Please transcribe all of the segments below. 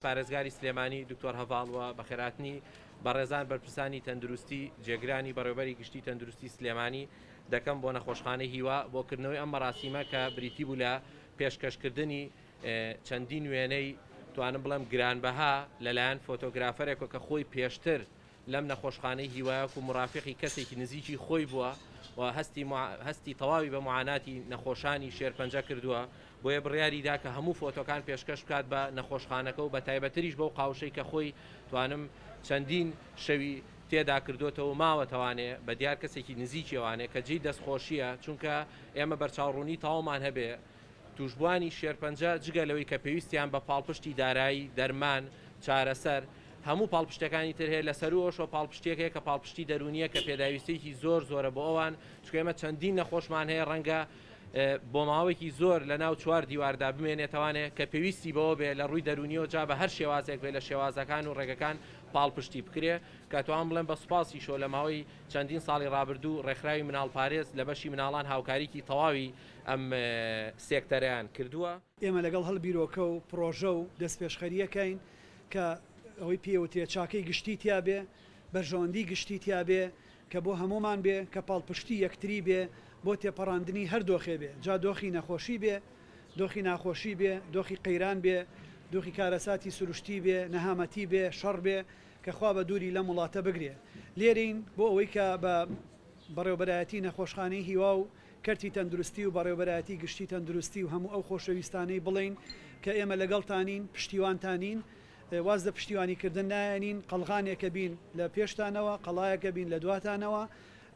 پارێزگاری سلێمانی دکتۆر هەڤاڵوە بە خێراتنی بەڕێزان بەرپرسانی تەندروستی جێگرانی بەڕێوەبەری گشتی تەندروستی سلێمانی دەکەم بۆ نەخۆشخانەی هیوا بۆکردنەوەی ئەم مەراسیمە کە بریتی بوو لە پێشکەشکردنی چەندین وێنەی توانم بڵێم گرانبەها لەلایەن فۆتۆگرافەرێکە کە خۆی پێشتر لەم نەخۆشخانەی هیوایەک و مرافقی کەسێکی نزیکی خۆی بووە و هەستی تەواوی بە معاناتی نەخۆشانی شێرپەنجە کردووە بۆیە بڕیاریدا کە هەموو فۆتۆکان پێشکەش بکات بە نەخۆشخانەکە و بە تایبەتریش بەو قاوشەی کە خۆی توانم چەندین شەوی تێدا کردوێتەوە ماوەتەوانێ بە دیار کەسێکی نزیکیێوانێ کە جێی دەستخۆشیە چونکە ئێمە بەرچاوڕوونی تاوامان هەبێ توشبوانی شێرپەنجە جگە لەوەی کە پێویستیان بە پاڵپشتی دارایی دەرمان چارەسەر هەموو پاڵپشتەکانی تر هەیە لەسەر ئەوشۆ پاڵپشتێکەیە کە پاڵپشتی دەرونیە کە پێداویستێکی زۆرە بۆ ئەوان چکە ئێمە چەندین نەخۆشمان هەیە ڕەنگە بۆ ماوەیەکی زۆر لە ناو چوار دیواردا بمێنێتوانێت کە پێویستی بەوە بێ لە ڕووی دەرونیەوە جا بە هەر شێوازێک بێ لە شێوازەکان و ڕێگەکان پاڵپشتی بکرێ کە توان بڵێن بە سوپاسی شۆ لە ماوەی چەندین ساڵی ڕابردوو ڕێکخراوی مناڵ پارێز لە بەشی مناڵان هاوکاریکی تەواوی ئەم سێکتەریان کردووە. ئێمە لەگەڵ هەڵبیرۆکە و پرۆژە و دەستپێشخەریەکەین کە ئەوەی پێوتێ چاکەی گشتی تیا بێ بەرژەوەندی گشتی تیا بێ کە بۆ هەمومان بێ کە پاڵپشتی یەکتری بێ بۆ تێپەڕاندنی هەر دۆخێ بێ جا دۆخی نەخۆشی بێ دۆخی ناخۆشی بێ دۆخی قەیران بێ دۆخی کارەساتی سروشتی بێ نەهامەتی بێ شەڕ بێ کە خوا بە دووری لە وڵاتە بگرێ لێرین بۆ ئەوەی کە بە بەڕێوەبەرایەتی نەخۆشخانەی هیوا و کەرتی تەندروستی و بەڕێوەبەرایەتی گشتی تەندروستی و هەموو ئەو خۆشەویستانەی بڵین کە ئێمە لەگەڵتانین پشتیوانتانین واز لە پشتیوانیکردن نایەنین قەڵغانێکە بین لە پێشتانەوە قەڵایەکە بین لە دواتانەوە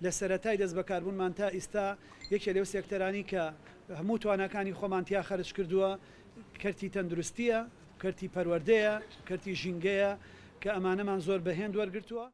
لە سەرەتای دەست بەکاربوونمان تا ئێستا یەکێ لەو سێکتەرانی کە هەموو توانەکانی خۆمانتیا خەرج کردووە کەرتی تەندروستیە کەرتی پەروەردەیە کەرتی ژینگەیە کە ئەمانەمان زۆر بەهێن وەرگرتووە.